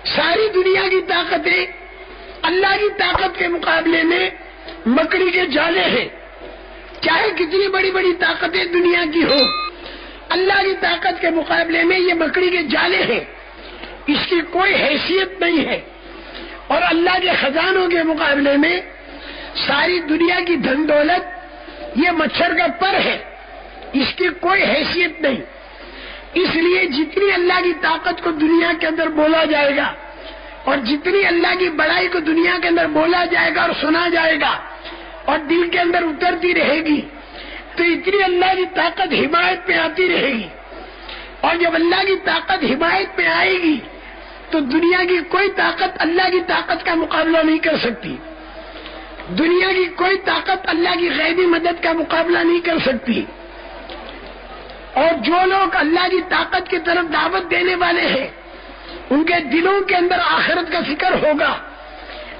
ساری دنیا کی طاقتیں اللہ کی طاقت کے مقابلے میں مکڑی کے جالے ہیں. چاہے کتنی بڑی بڑی طاقتیں دنیا کی ہو، اللہ کی طاقت کے مقابلے میں یہ مکڑی کے جالے ہیں، اس کی کوئی حیثیت نہیں ہے. اور اللہ کے خزانوں کے مقابلے میں ساری دنیا کی دھن دولت یہ مچھر کا پر ہے، اس کی کوئی حیثیت نہیں. اس لیے جتنی اللہ کی طاقت کو دنیا کے اندر بولا جائے گا اور جتنی اللہ کی بڑائی کو دنیا کے اندر بولا جائے گا اور سنا جائے گا اور دل کے اندر اترتی رہے گی، تو اتنی اللہ کی طاقت حمایت میں آتی رہے گی. اور جب اللہ کی طاقت حمایت میں آئے گی تو دنیا کی کوئی طاقت اللہ کی طاقت کا مقابلہ نہیں کر سکتی. دنیا کی کوئی طاقت اللہ کی غیبی مدد کا مقابلہ نہیں کر سکتی. اور جو لوگ اللہ کی طاقت کی طرف دعوت دینے والے ہیں ان کے دلوں کے اندر آخرت کا فکر ہوگا،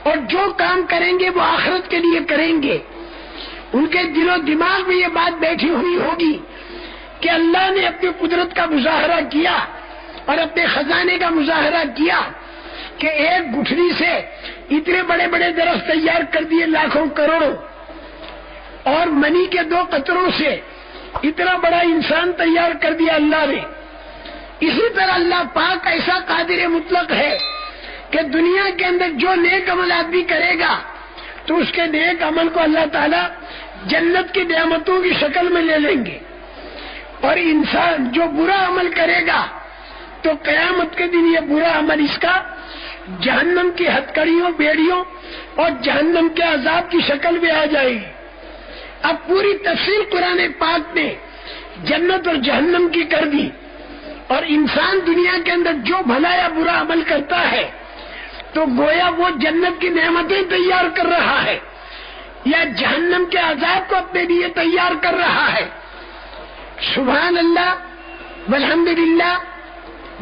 اور جو کام کریں گے وہ آخرت کے لیے کریں گے. ان کے دل و دماغ میں یہ بات بیٹھی ہوئی ہوگی کہ اللہ نے اپنی قدرت کا مظاہرہ کیا اور اپنے خزانے کا مظاہرہ کیا کہ ایک گٹھلی سے اتنے بڑے بڑے درخت تیار کر دیے لاکھوں کروڑوں، اور منی کے 2 قطروں سے اتنا بڑا انسان تیار کر دیا اللہ نے. اسی طرح اللہ پاک ایسا قادر مطلق ہے کہ دنیا کے اندر جو نیک عمل آدمی کرے گا تو اس کے نیک عمل کو اللہ تعالیٰ جنت کی نعمتوں کی شکل میں لے لیں گے. اور انسان جو برا عمل کرے گا تو قیامت کے دن یہ برا عمل اس کا جہنم کی ہتکڑیوں بیڑیوں اور جہنم کے عذاب کی شکل میں آ جائے گی. اب پوری تفصیل قرآن پاک نے جنت اور جہنم کی کر دی. اور انسان دنیا کے اندر جو بھلا یا برا عمل کرتا ہے تو گویا وہ جنت کی نعمتیں تیار کر رہا ہے یا جہنم کے عذاب کو اپنے لیے تیار کر رہا ہے. سبحان اللہ والحمدللہ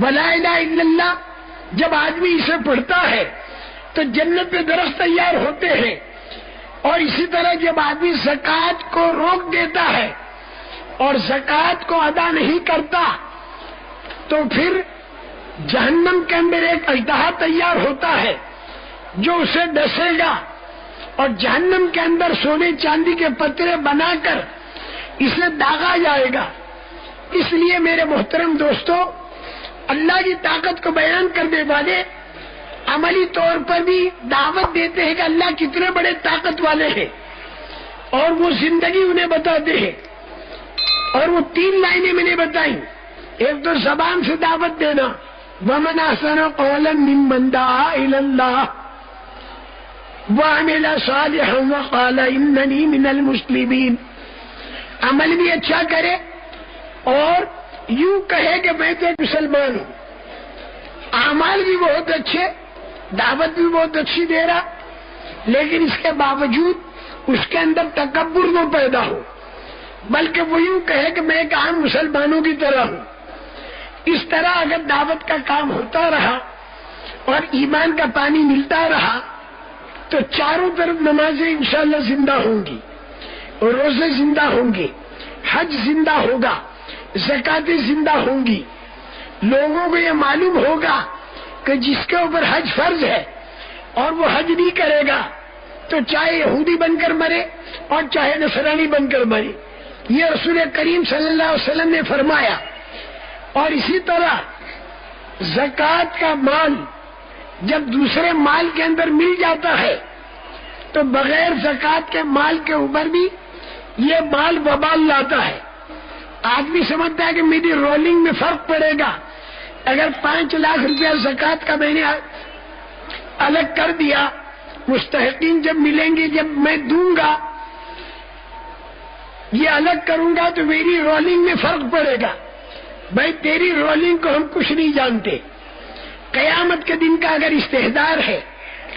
ولا الہ الا اللہ جب آدمی اسے پڑھتا ہے تو جنت میں درخت تیار ہوتے ہیں. اور اسی طرح جب آدمی زکوٰۃ کو روک دیتا ہے اور زکوٰۃ کو ادا نہیں کرتا تو پھر جہنم کے اندر ایک اژدہا تیار ہوتا ہے جو اسے ڈسے گا اور جہنم کے اندر سونے چاندی کے پترے بنا کر اسے داغا جائے گا. اس لیے میرے محترم دوستو، اللہ کی طاقت کو بیان کرنے والے عملی طور پر بھی دعوت دیتے ہیں کہ اللہ کتنے بڑے طاقت والے ہیں، اور وہ زندگی انہیں بتاتے ہیں. اور وہ 3 لائنیں میں نے بتائیں. ایک تو زبان سے دعوت دینا، وَمَنْ أَحْسَنُ قَوْلًا مِّمَّنْ دَعَا إِلَى اللَّهِ وَعَمِلَ صَالِحًا وَقَالَ إِنَّنِي مِنَ الْمُسْلِمِينَ. عمل بھی اچھا کرے اور یوں کہے کہ میں تو ایک مسلمان ہوں. اعمال بھی بہت اچھے، دعوت بھی بہت اچھی دے رہا، لیکن اس کے باوجود اس کے اندر تکبر نہ پیدا ہو، بلکہ وہ یوں کہے کہ میں ایک عام مسلمانوں کی طرح ہوں. اس طرح اگر دعوت کا کام ہوتا رہا اور ایمان کا پانی ملتا رہا تو چاروں طرف نمازیں انشاءاللہ زندہ ہوں گی، روزے زندہ ہوں گے، حج زندہ ہوگا، زکاتیں زندہ ہوں گی. لوگوں کو یہ معلوم ہوگا کہ جس کے اوپر حج فرض ہے اور وہ حج نہیں کرے گا تو چاہے یہودی بن کر مرے اور چاہے نصرانی بن کر مرے. یہ رسول کریم صلی اللہ علیہ وسلم نے فرمایا. اور اسی طرح زکوٰۃ کا مال جب دوسرے مال کے اندر مل جاتا ہے تو بغیر زکوٰۃ کے مال کے اوپر بھی یہ مال وبال لاتا ہے. آدمی سمجھتا ہے کہ میری رولنگ میں فرق پڑے گا، اگر 5 لاکھ روپیہ زکوٰۃ کا میں نے الگ کر دیا، مستحقین جب ملیں گے جب میں دوں گا، یہ الگ کروں گا تو میری رولنگ میں فرق پڑے گا. بھائی تیری رولنگ کو ہم کچھ نہیں جانتے. قیامت کے دن کا اگر استحضار ہے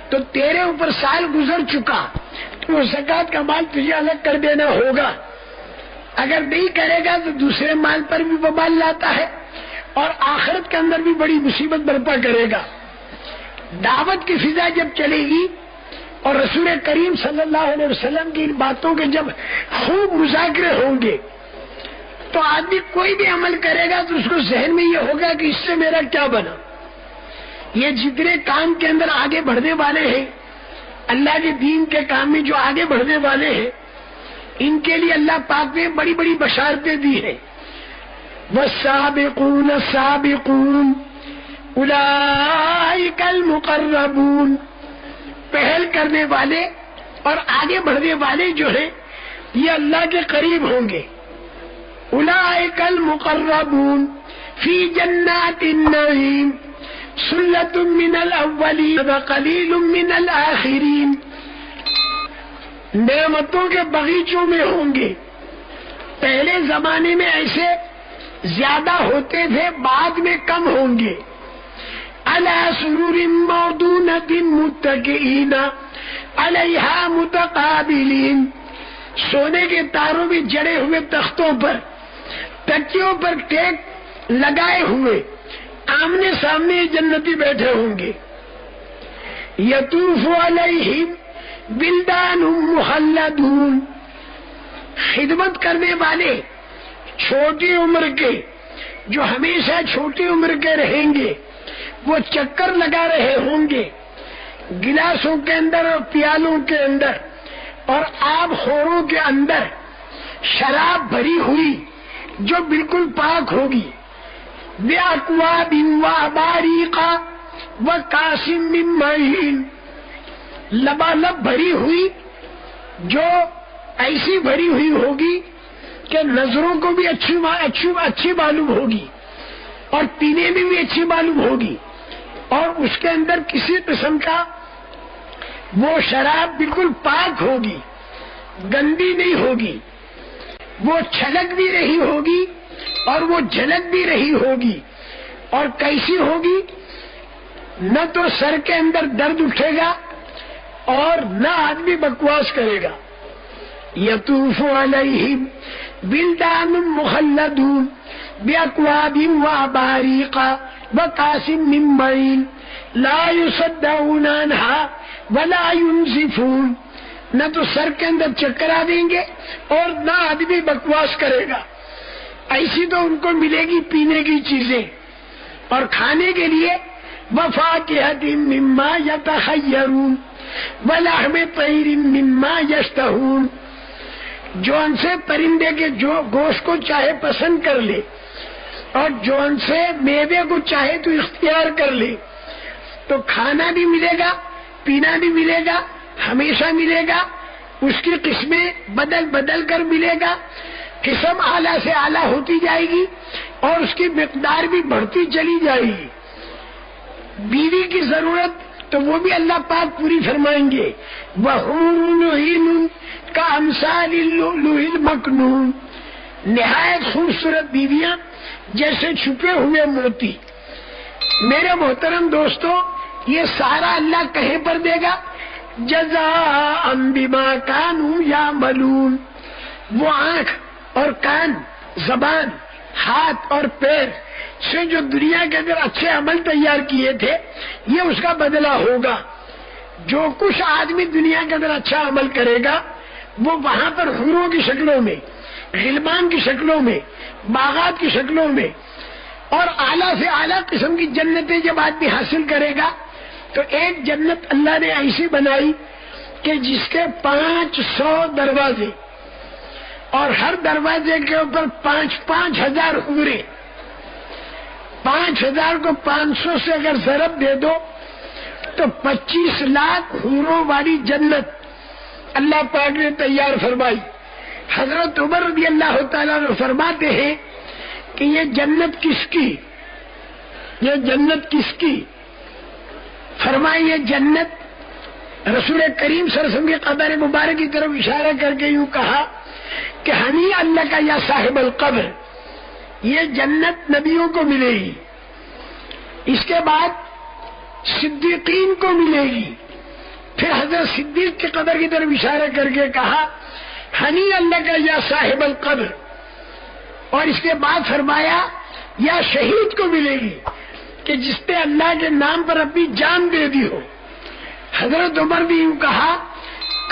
تو تیرے اوپر سال گزر چکا تو وہ زکوٰۃ کا مال تجھے الگ کر دینا ہوگا. اگر نہیں کرے گا تو دوسرے مال پر بھی وبال لاتا ہے اور آخرت کے اندر بھی بڑی مصیبت برپا کرے گا. دعوت کی فضا جب چلے گی اور رسول کریم صلی اللہ علیہ وسلم کی ان باتوں کے جب خوب مذاکرے ہوں گے تو آدمی کوئی بھی عمل کرے گا تو اس کو ذہن میں یہ ہوگا کہ اس سے میرا کیا بنا. یہ جتنے کام کے اندر آگے بڑھنے والے ہیں، اللہ کے دین کے کام میں جو آگے بڑھنے والے ہیں، ان کے لیے اللہ پاک نے بڑی بڑی بشارتیں دی ہیں۔ والسابقون السابقون اولئک المقربون، پہل کرنے والے اور آگے بڑھنے والے جو ہیں یہ اللہ کے قریب ہوں گے۔ اولئک المقربون فی جنات النعیم ثلۃ من الاولین وقلیل من الآخرین، نعمتوں کے باغیچوں میں ہوں گے۔ پہلے زمانے میں ایسے زیادہ ہوتے تھے، بعد میں کم ہوں گے۔ علی سرر موضونۃ متکئین علیہا متقابلین، سونے کے تاروں میں جڑے ہوئے تختوں پر، تکیوں پر ٹیک لگائے ہوئے، آمنے سامنے جنتی بیٹھے ہوں گے۔ یطوف علیہم بلدان مخلدون، خدمت کرنے والے چھوٹی عمر کے، جو ہمیشہ چھوٹی عمر کے رہیں گے، وہ چکر لگا رہے ہوں گے گلاسوں کے اندر اور پیالوں کے اندر اور آب خوروں کے اندر، شراب بھری ہوئی جو بالکل پاک ہوگی۔ بِأَكْوَابٍ وَأَبَارِيقَ وَكَأْسٍ مِّن مَّعِينٍ، لبالب بھری ہوئی جو ایسی بھری ہوئی ہوگی کہ نظروں کو بھی اچھی معلوم ہوگی اور پینے میں بھی اچھی معلوم ہوگی، اور اس کے اندر کسی قسم کا وہ شراب بالکل پاک ہوگی، گندی نہیں ہوگی، وہ چھلک بھی رہی ہوگی اور وہ جھلک بھی رہی ہوگی۔ اور کیسی ہوگی؟ نہ تو سر کے اندر درد اٹھے گا اور نہ آدمی بکواس کرے گا۔ یطوف علیہم بلدان مخلدون بأکواب واباریق وکأس من معین لا یصدعون عنہا ولا ینزفون، نہ تو سر کے اندر چکر آ دیں گے اور نہ آدمی بکواس کرے گا۔ ایسی تو ان کو ملے گی پینے کی چیزیں اور کھانے کے لیے وفاکہۃ مما یتخیرون ولحم طیر مما یشتہون، جو ان سے پرندے کے جو گوشت کو چاہے پسند کر لے اور جو ان سے میوے کو چاہے تو اختیار کر لے، تو کھانا بھی ملے گا، پینا بھی ملے گا، ہمیشہ ملے گا، اس کی قسمیں بدل بدل کر ملے گا، قسم اعلیٰ سے اعلیٰ ہوتی جائے گی اور اس کی مقدار بھی بڑھتی چلی جائے گی۔ بیوی کی ضرورت تو وہ بھی اللہ پاک پوری فرمائیں گے۔ وَحُورٌ عِینٌ کَأَمْثَالِ اللُّؤْلُؤِ الْمَكْنُونِ، نہایت خوبصورت بیویاں جیسے چھپے ہوئے موتی۔ میرے محترم دوستو، یہ سارا اللہ کہیں پر دے گا؟ جزاء بما كانوا يعملون، وہ آنکھ اور کان، زبان، ہاتھ اور پیر سے جو دنیا کے اندر اچھے عمل تیار کیے تھے، یہ اس کا بدلہ ہوگا۔ جو کچھ آدمی دنیا کے اندر اچھا عمل کرے گا وہ وہاں پر حوروں کی شکلوں میں، غلمان کی شکلوں میں، باغات کی شکلوں میں اور اعلیٰ سے اعلیٰ قسم کی جنتیں جب آدمی حاصل کرے گا، تو ایک جنت اللہ نے ایسی بنائی کہ جس کے 500 دروازے اور ہر دروازے کے اوپر 5,000 حوریں، 5,000 کو 500 سے اگر ضرب دے دو تو 25 لاکھ حوروں والی جنت اللہ پاک نے تیار فرمائی۔ حضرت عمر رضی اللہ تعالیٰ عنہ فرماتے ہیں کہ یہ جنت کس کی، یہ جنت کس کی؟ فرمائی یہ جنت رسول کریم صلی اللہ علیہ وسلم کی قبر مبارک کی طرف اشارہ کر کے یوں کہا کہ ہنی اللہ کا یا صاحب القبر، یہ جنت نبیوں کو ملے گی، اس کے بعد صدیقین کو ملے گی، پھر حضرت صدیق کی قبر کی طرف اشارہ کر کے کہا ہنی اللہ کا یا صاحب القبر، اور اس کے بعد فرمایا یا شہید کو ملے گی کہ جس نے اللہ کے نام پر اپنی جان دے دی ہو۔ حضرت عمر بھی یوں کہا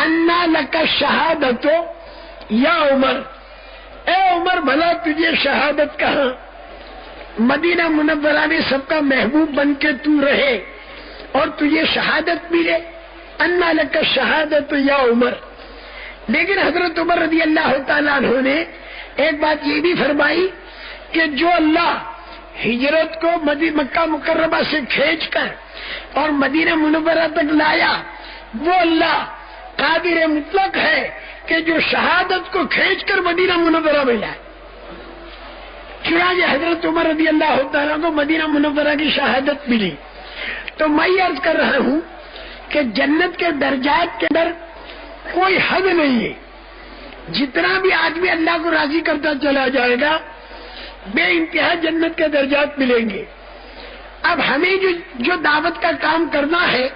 انا لک شہادت یا عمر، اے عمر بھلا تجھے شہادت کہاں؟ مدینہ منورہ میں سب کا محبوب بن کے تو رہے اور تجھے شہادت ملے، انا لک شہادت یا عمر۔ لیکن حضرت عمر رضی اللہ تعالیٰ عنہ نے ایک بات یہ بھی فرمائی کہ جو اللہ ہجرت کو مکہ مکرمہ سے کھینچ کر اور مدینہ منورہ تک لایا، وہ اللہ قادر مطلق ہے کہ جو شہادت کو کھینچ کر مدینہ منورہ میں لائے۔ چنانچہ حضرت عمر رضی اللہ تعالیٰ کو مدینہ منورہ کی شہادت ملی۔ تو میں یہ عرض کر رہا ہوں کہ جنت کے درجات کے اندر کوئی حد نہیں ہے، جتنا بھی آدمی اللہ کو راضی کرتا چلا جائے گا بے انتہا جنت کے درجات ملیں گے۔ اب ہمیں جو دعوت کا کام کرنا ہے،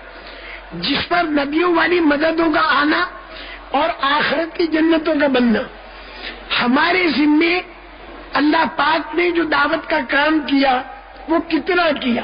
جس پر نبیوں والی مددوں کا آنا اور آخرت کی جنتوں کا بننا، ہمارے ذمے اللہ پاک نے جو دعوت کا کام کیا وہ کتنا کیا۔